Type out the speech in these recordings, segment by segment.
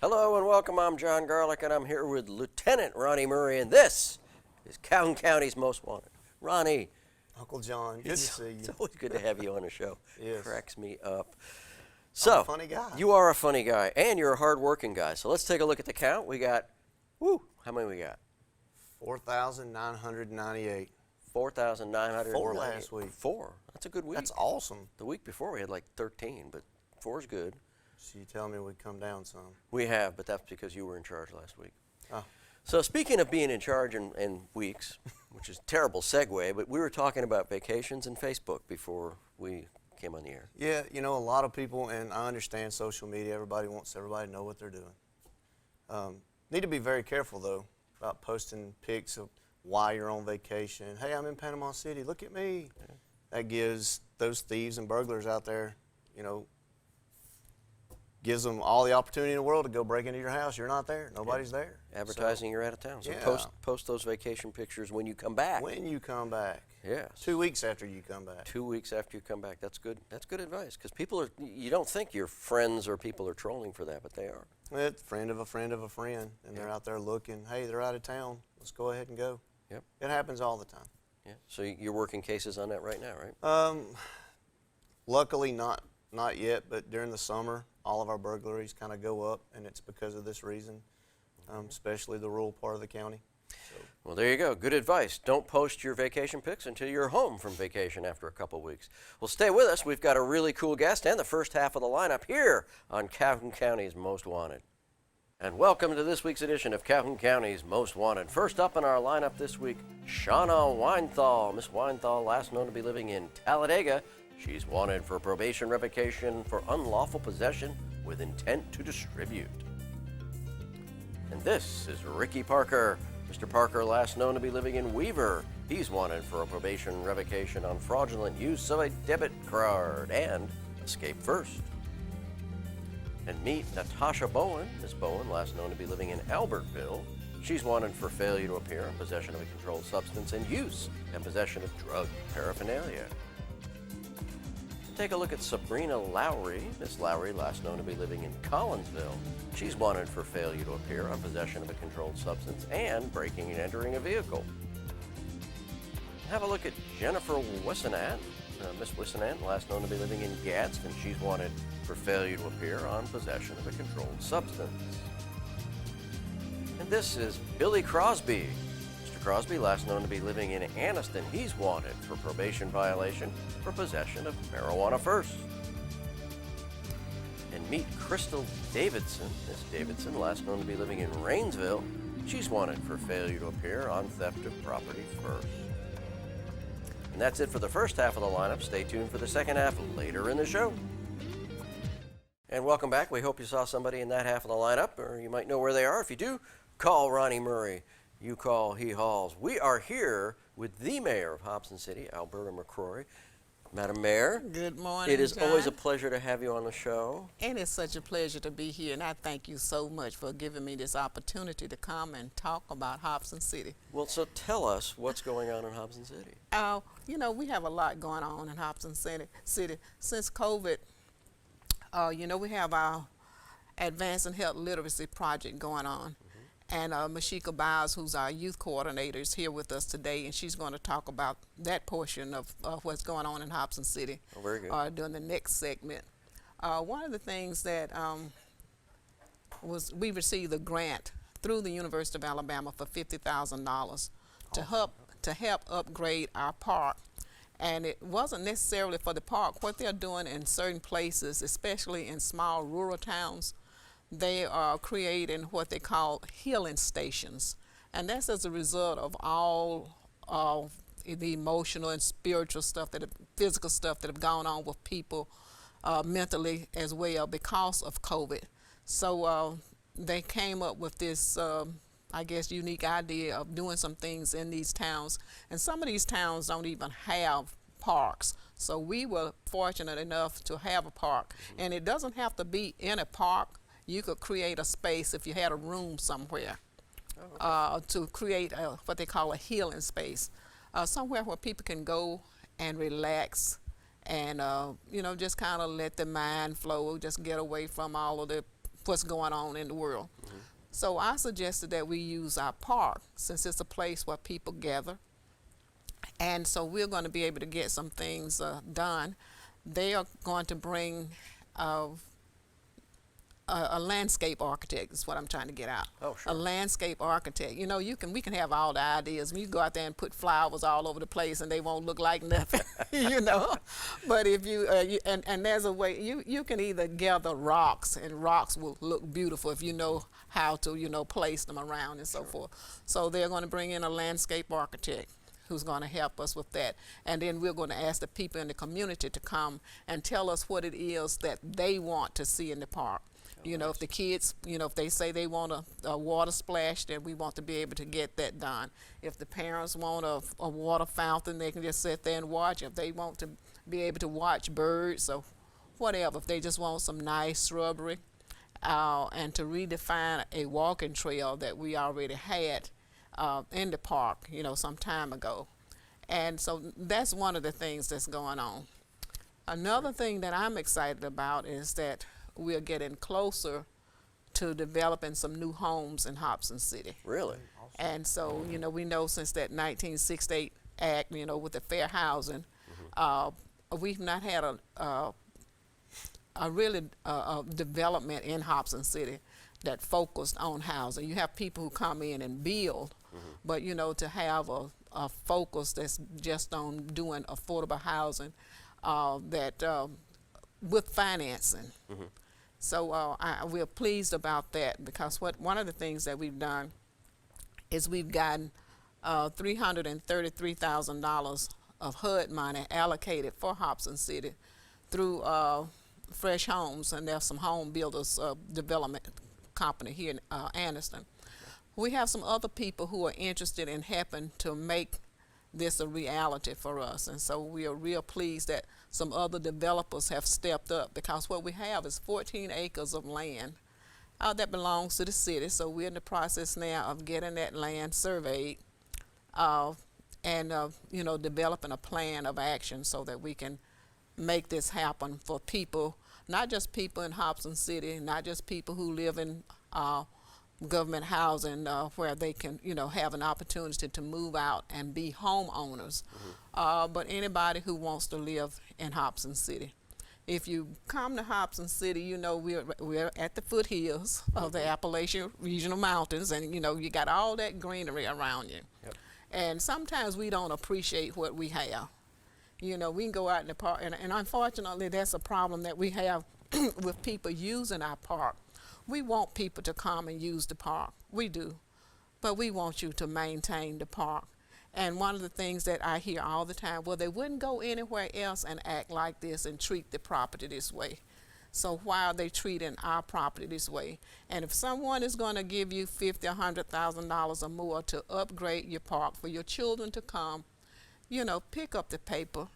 Hello and welcome. I'm Jon Garlick, and I'm here with Lieutenant Ronnie Murray, and this is Calhoun County's Most Wanted. Ronnie. Uncle John, good to see you. It's always good to have you on the show. Yes. Cracks me up. I'm a funny guy. You are a funny guy, and you're a hard-working guy. So let's take a look at the count. We got, how many we got? 4,998. 4,998. 4 last week. 4. That's a good week. That's awesome. The week before we had like 13, but 4 is good. So you tell me we'd come down some. We have, but that's because you were in charge last week. Oh. So speaking of being in charge in weeks, which is a terrible segue, but we were talking about vacations and Facebook before we came on the air. Yeah, you know, a lot of people, and I understand social media, everybody wants everybody to know what they're doing. Need to be very careful, though, about posting pics of why you're on vacation. Hey, I'm in Panama City, look at me. Yeah. That gives those thieves and burglars out there, you know, gives them all the opportunity in the world to go break into your house. You're not there. Nobody's there. Advertising you're out of town. So yeah. post those vacation pictures when you come back. When you come back. Yes. 2 weeks after you come back. 2 weeks after you come back. That's good. That's good advice, because people are, you don't think your friends or people are trolling for that, but they are. It's a friend of a friend of a friend, and they're out there looking, hey, they're out of town. Let's go ahead and go. Yep. It happens all the time. Yeah. So you're working cases on that right now, right? Luckily not yet, but during the summer, all of our burglaries kind of go up, and it's because of this reason, especially the rural part of the county. So. Well, there you go. Good advice. Don't post your vacation pics until you're home from vacation after a couple weeks. Well, stay with us. We've got a really cool guest and the first half of the lineup here on Calhoun County's Most Wanted. And welcome to this week's edition of Calhoun County's Most Wanted. First up in our lineup this week, Shauna Weinthal. Miss Weinthal, last known to be living in Talladega. She's wanted for probation revocation for unlawful possession with intent to distribute. And this is Ricky Parker. Mr. Parker, last known to be living in Weaver. He's wanted for a probation revocation on fraudulent use of a debit card and escape first. And meet Natasha Bowen. Miss Bowen, last known to be living in Albertville. She's wanted for failure to appear in possession of a controlled substance and use and possession of drug paraphernalia. Take a look at Sabrina Lowry. Miss Lowry, last known to be living in Collinsville. She's wanted for failure to appear on possession of a controlled substance and breaking and entering a vehicle. Have a look at Jennifer Wissenant. Miss Wissenant, last known to be living in Gadsden. She's wanted for failure to appear on possession of a controlled substance. And this is Billy Crosby. Crosby, last known to be living in Anniston. He's wanted for probation violation for possession of marijuana first. And meet Crystal Davidson. Miss Davidson, last known to be living in Rainsville. She's wanted for failure to appear on theft of property first. And that's it for the first half of the lineup. Stay tuned for the second half later in the show. And welcome back. We hope you saw somebody in that half of the lineup, or you might know where they are. If you do, call Ronnie Murray. You call, he hauls. We are here with the mayor of Hobson City, Alberta McCrory. Madam Mayor. Good morning, It is John. always a pleasure to have you on the show. And it's such a pleasure to be here, and I thank you so much for giving me this opportunity to come and talk about Hobson City. Well, so tell us what's going on in Hobson City. You know, we have a lot going on in Hobson City. Since COVID, you know, we have our Advancing Health Literacy Project going on. And Meshika Byers, who's our youth coordinator, is here with us today, and she's going to talk about that portion of what's going on in Hobson City. Oh, very good. During the next segment. One of the things that we received a grant through the University of Alabama for $50,000 to help upgrade our park. And it wasn't necessarily for the park. What they're doing in certain places, especially in small rural towns, they are creating what they call healing stations. And that's as a result of all of the emotional and spiritual stuff, physical stuff that have gone on with people mentally as well because of COVID. So they came up with this, I guess, unique idea of doing some things in these towns. And some of these towns don't even have parks. So we were fortunate enough to have a park. And it doesn't have to be in a park. You could create a space if you had a room somewhere to create what they call a healing space, somewhere where people can go and relax and, you know, just kind of let the mind flow, just get away from all of the what's going on in the world. So I suggested that we use our park since it's a place where people gather. And so we're going to be able to get some things done. They are going to bring a landscape architect is what I'm trying to get out. Oh, sure. A landscape architect. You know, we can have all the ideas. You go out there and put flowers all over the place, and they won't look like nothing. You know, but if you, and there's a way you can either gather rocks, and rocks will look beautiful if you know how to place them around and so forth. So they're going to bring in a landscape architect who's going to help us with that. And then we're going to ask the people in the community to come and tell us what it is that they want to see in the park. You know, if the kids, if they say they want a water splash, then we want to be able to get that done. If the parents want a water fountain, they can just sit there and watch. If they want to be able to watch birds or whatever, if they just want some nice shrubbery, and to redefine a walking trail that we already had in the park, some time ago. And so that's one of the things that's going on. Another thing that I'm excited about is that we're getting closer to developing some new homes in Hobson City. Really? And so, we know since that 1968 Act, with the fair housing, we've not had a really development in Hobson City that focused on housing. You have people who come in and build, but to have a focus that's just on doing affordable housing with financing. So we're pleased about that, because one of the things that we've done is we've gotten $333,000 of HUD money allocated for Hobson City through Fresh Homes, and there's some home builders development company here in Anniston. We have some other people who are interested in helping to make this a reality for us, and so we are real pleased that some other developers have stepped up, because what we have is 14 acres of land that belongs to the city. So we're in the process now of getting that land surveyed and developing a plan of action so that we can make this happen for people, not just people in Hobson City, not just people who live in government housing where they can, have an opportunity to move out and be homeowners, but anybody who wants to live in Hobson City. If you come to Hobson City, we're at the foothills of the Appalachian Regional Mountains, and you got all that greenery around you. Yep. And sometimes we don't appreciate what we have. We can go out in the park, and unfortunately that's a problem that we have with people using our park. We want people to come and use the park. We do. But we want you to maintain the park. And one of the things that I hear all the time, well, they wouldn't go anywhere else and act like this and treat the property this way. So why are they treating our property this way? And if someone is going to give you $50,000 or $100,000 or more to upgrade your park for your children to come, pick up the paper.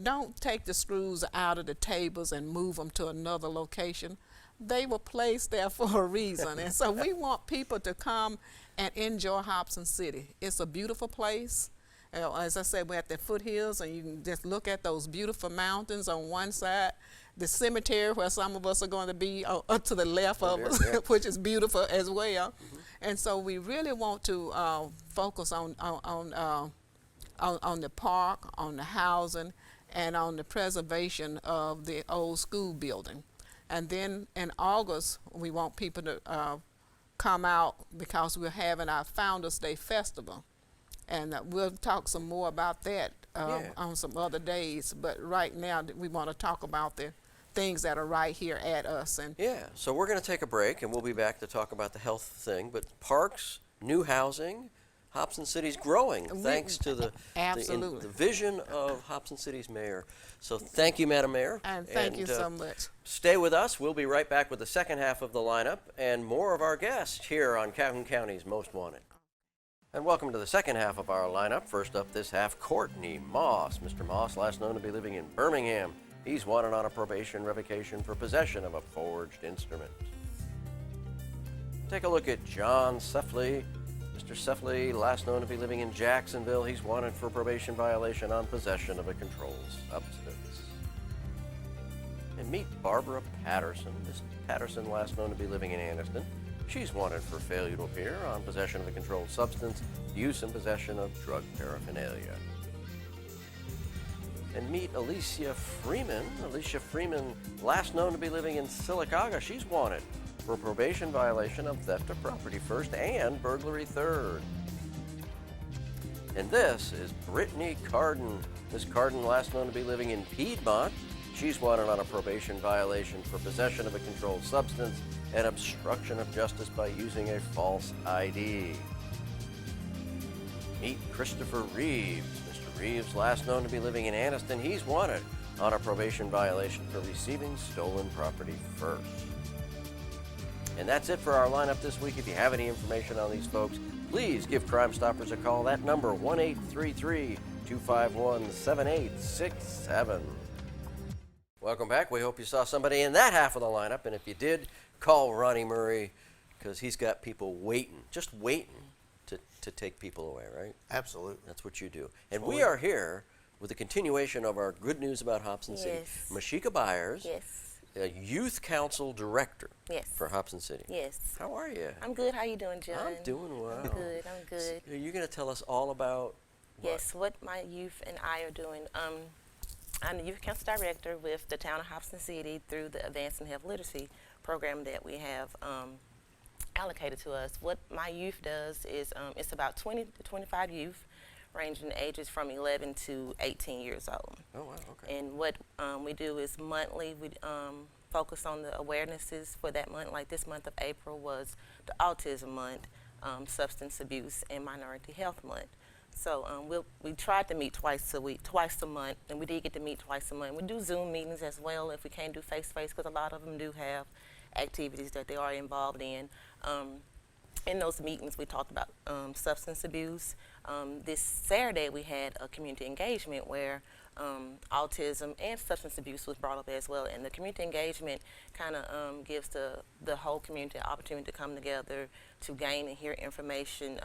Don't take the screws out of the tables and move them to another location. They were placed there for a reason. And so we want people to come and enjoy Hobson City. It's a beautiful place. As I said, we're at the foothills, and you can just look at those beautiful mountains on one side, the cemetery where some of us are going to be up to the left of us, which is beautiful as well. And so we really want to focus on the park, on the housing, and on the preservation of the old school building. And then in August, we want people to come out, because we're having our Founders Day Festival. And we'll talk some more about that on some other days. But right now, we want to talk about the things that are right here at us. And so we're going to take a break, and we'll be back to talk about the health thing. But parks, new housing, Hobson City's growing thanks to the vision of Hobson City's mayor. So thank you, Madam Mayor. And thank you so much. Stay with us. We'll be right back with the second half of the lineup and more of our guests here on Calhoun County's Most Wanted. And welcome to the second half of our lineup. First up this half, Courtney Moss. Mr. Moss, last known to be living in Birmingham. He's wanted on a probation revocation for possession of a forged instrument. Take a look at John Seffley. Mr. Seffley, last known to be living in Jacksonville. He's wanted for probation violation on possession of a controlled substance. And meet Barbara Patterson. Miss Patterson, last known to be living in Anniston. She's wanted for failure to appear on possession of a controlled substance, use and possession of drug paraphernalia. And meet Alicia Freeman. Alicia Freeman, last known to be living in Sylacauga. She's wanted for probation violation of theft of property first and burglary third. And this is Brittany Carden. Miss Carden, last known to be living in Piedmont. She's wanted on a probation violation for possession of a controlled substance and obstruction of justice by using a false ID. Meet Christopher Reeves. Mr. Reeves, last known to be living in Anniston. He's wanted on a probation violation for receiving stolen property first. And that's it for our lineup this week. If you have any information on these folks, please give Crime Stoppers a call. That number, 1-833-251-7867. Welcome back. We hope you saw somebody in that half of the lineup. And if you did, call Ronnie Murray, because he's got people waiting, just waiting to take people away, right? Absolutely. That's what you do. And we are here with a continuation of our good news about Hobson City. Yes. Meshika Byers, Yes. a youth council director Yes. for Hobson City. Yes. How are you? I'm good. How you doing, John? I'm doing well. I'm good. I'm good. So you're going to tell us all about what? Yes, what my youth and I are doing. I'm the youth council director with the town of Hobson City through the Advancing Health Literacy program that we have allocated to us. What my youth does is it's about 20 to 25 youth, ranging in ages from 11 to 18 years old. Oh, wow, okay. And what we do is monthly, we focus on the awarenesses for that month. Like this month of April was the Autism Month, Substance Abuse, and Minority Health Month. So we tried to meet twice a month, and we did get to meet twice a month. We do Zoom meetings as well if we can't do face-to-face, because a lot of them do have activities that they are involved in. In those meetings, we talked about substance abuse. This Saturday, we had a community engagement where autism and substance abuse was brought up as well. And the community engagement kind of gives the whole community an opportunity to come together to gain and hear information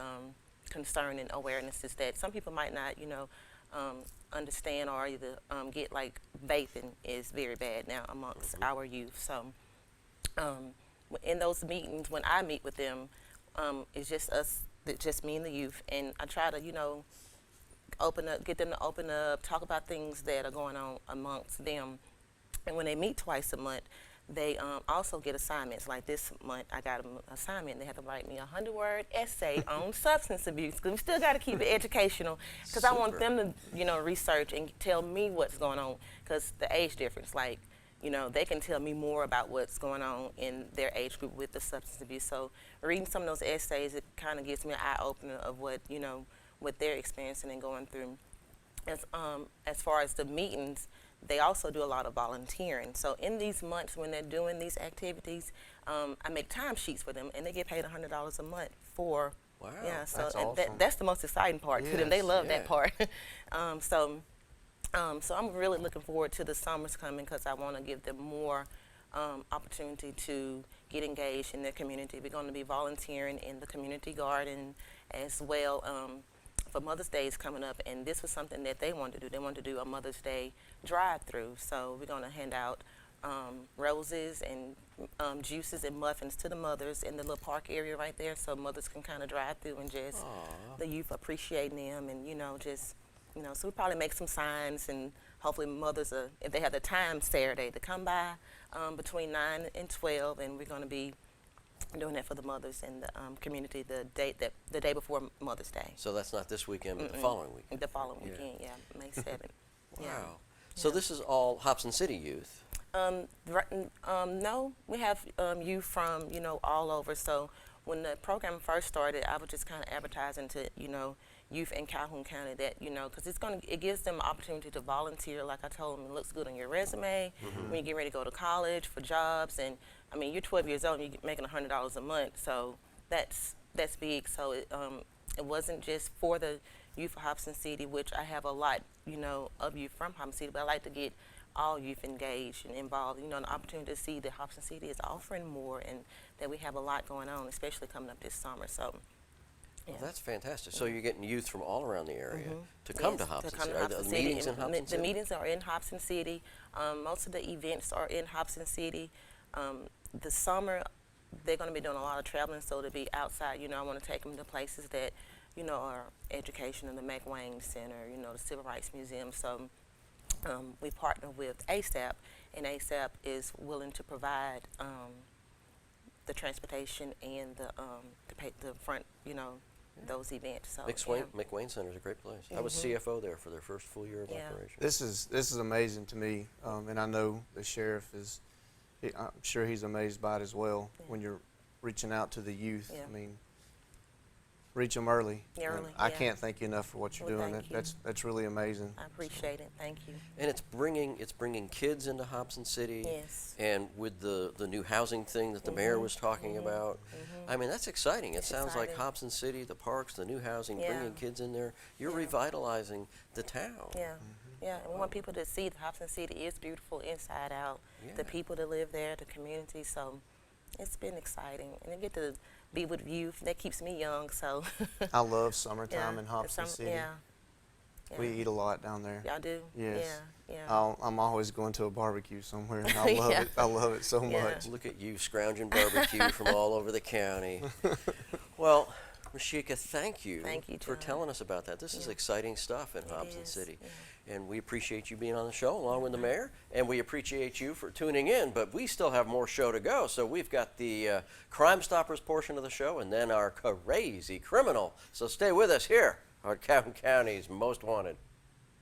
concerning awarenesses that some people might not, understand or either get. Like vaping is very bad now amongst our youth. So in those meetings, when I meet with them, it's just us, just me and the youth, and I try to, get them to open up, talk about things that are going on amongst them. And when they meet twice a month, they also get assignments. Like this month, I got them an assignment. They have to write me a 100-word essay on substance abuse. Because we still got to keep it educational. Because I want them to, research and tell me what's going on. Because the age difference, like, they can tell me more about what's going on in their age group with the substance abuse. So reading some of those essays, it kind of gives me an eye-opener of what, what they're experiencing and going through. As far as the meetings, they also do a lot of volunteering. So in these months when they're doing these activities, I make timesheets for them, and they get paid $100 a month for. Wow, yeah, so that's and awesome. that's the most exciting part to them. They love yeah. that part. So I'm really looking forward to the summers coming, because I want to give them more opportunity to get engaged in their community. We're going to be volunteering in the community garden as well. For Mother's Day is coming up, and this was something that they wanted to do. They wanted to do a Mother's Day drive-through. So we're going to hand out roses and juices and muffins to the mothers in the little park area right there, so mothers can kind of drive through and just the youth appreciating them, and so we probably make some signs, and hopefully mothers, if they have the time Saturday, to come by between 9 and 12, and we're going to be doing that for the mothers in the community the day before Mother's Day. So that's not this weekend, but the following weekend. The following weekend, yeah, May 7th. Wow. Yeah. So this is all Hobson City youth. No, we have youth from, all over. So when the program first started, I was just kind of advertising to, youth in Calhoun County that, because it gives them an opportunity to volunteer. Like I told them, it looks good on your resume when you get ready to go to college for jobs. And I mean, you're 12 years old and you're making $100 a month, so that's big. So it wasn't just for the youth of Hobson City, which I have a lot, of youth from Hobson City, but I like to get all youth engaged and involved. An opportunity to see that Hobson City is offering more, and that we have a lot going on, especially coming up this summer. So Yeah. Well, that's fantastic. So you're getting youth from all around the area to come to Yes, Hobson come City. to Are Hobson the City. meetings in And Hobson the City? meetings are in Hobson City. Most of the events are in Hobson City. The summer, they're going to be doing a lot of traveling, so to be outside, I want to take them to places that, are educational, the McWayne Center, the Civil Rights Museum. So we partner with ASAP, and ASAP is willing to provide the transportation and to pay the front, those events. So McWayne Center is a great place. I was CFO there for their first full year of operation. This is amazing to me, and I know the sheriff is. I'm sure he's amazed by it as well. When you're reaching out to the youth, I mean, reach them early. Early, I can't thank you enough for what you're doing. Thank you. That's really amazing. I appreciate it. Thank you. And it's bringing kids into Hobson City. Yes. And with the new housing thing that the mayor was talking about, I mean, that's exciting. It sounds like exciting. Hobson City, the parks, the new housing, Yeah. bringing kids in there. You're revitalizing the town. Yeah. Yeah, and we want people to see that Hobson City is beautiful inside out. Yeah. The people that live there, the community. So it's been exciting, and I get to be with youth. That keeps me young. So I love summertime yeah, in Hobson City. Yeah. We eat a lot down there. Y'all do? Yes. Yeah. Yeah. I'm always going to a barbecue somewhere, and I love Yeah. it. I love it so Yeah. much. Look at you scrounging barbecue from all over the county. Well, Meshika, thank you, for Jon. telling us about that. This is exciting stuff in Hobson is, City. And we appreciate you being on the show along with the mayor, and we appreciate you for tuning in, but we still have more show to go. So we've got the Crime Stoppers portion of the show and then our crazy criminal. So stay with us here on Calhoun County's Most Wanted.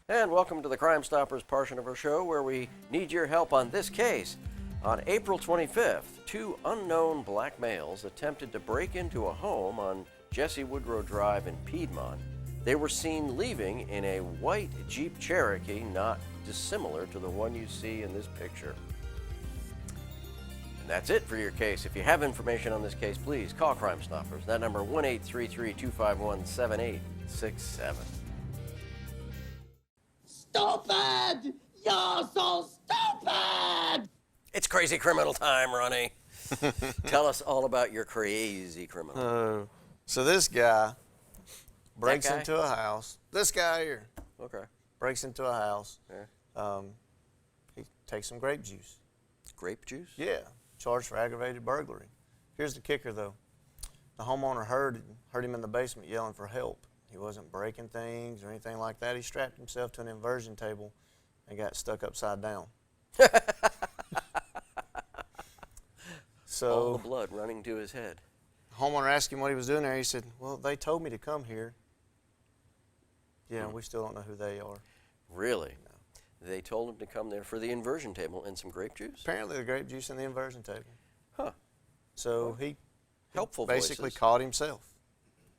And welcome to the Crime Stoppers portion of our show where we need your help on this case. On April 25th, two unknown black males attempted to break into a home on Jesse Woodrow Drive in Piedmont. They were seen leaving in a white Jeep Cherokee, not dissimilar to the one you see in this picture. And that's it for your case. If you have information on this case, please call Crime Stoppers. That number 1-833-251-7867. Stupid! You're so stupid! It's crazy criminal time, Ronnie. Tell us all about your crazy criminal. So this guy breaks guy? into a house. This guy here Okay. breaks into a house. Yeah. He takes some grape juice. Grape juice? Yeah, charged for aggravated burglary. Here's the kicker, though. The homeowner heard him in the basement yelling for help. He wasn't breaking things or anything like that. He strapped himself to an inversion table and got stuck upside down. So All the blood running to his head. homeowner asked him what he was doing there. He said, well, they told me to come here. Yeah, we still don't know who they are. Really? They told him to come there for the inversion table and some grape juice? Apparently the grape juice in the inversion table. Huh. So he Helpful basically voices. caught himself.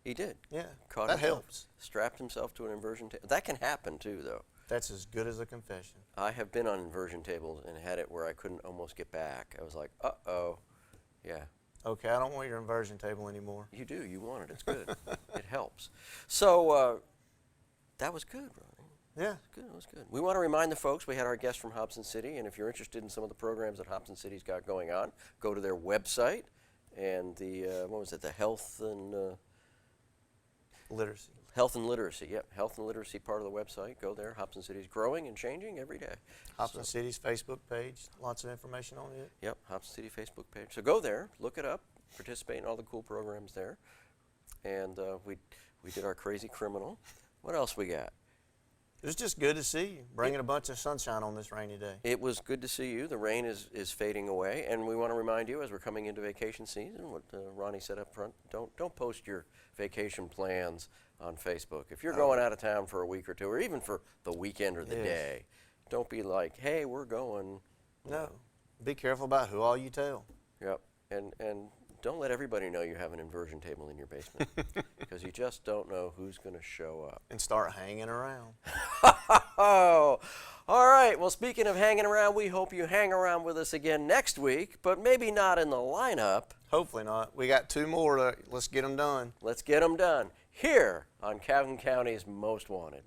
He did. Yeah, Caught that himself. helps. Strapped himself to an inversion table. That can happen too, though. That's as good as a confession. I have been on inversion tables and had it where I couldn't almost get back. I was like, uh-oh. Yeah. Okay, I don't want your inversion table anymore. You do. You want it. It's good. It helps. So that was good, Ronnie. Yeah. Good. That was good. We want to remind the folks we had our guest from Hobson City, and if you're interested in some of the programs that Hobson City's got going on, go to their website and the what was it? The health and Literacy. Health and literacy. Yep, health and literacy part of the website. Go there. Hobson City's growing and changing every day. Hobson City's Facebook page, lots of information on it. Yep, Hobson City Facebook page. So go there, look it up, participate in all the cool programs there. And we did our crazy criminal. What else we got? It was just good to see you, bringing a bunch of sunshine on this rainy day. It was good to see you. The rain is fading away, and we want to remind you as we're coming into vacation season, what Ronnie said up front, don't post your vacation plans on Facebook. If you're going out of town for a week or two, or even for the weekend or the Yes. day, don't be like, hey, we're going. No. Be careful about who all you tell. Yep, and don't let everybody know you have an inversion table in your basement, because you just don't know who's going to show up. And start hanging around. Oh, all right. Well, speaking of hanging around, we hope you hang around with us again next week, but maybe not in the lineup. Hopefully not. We got two more. Let's get them done. Let's get them done here on Calhoun County's Most Wanted.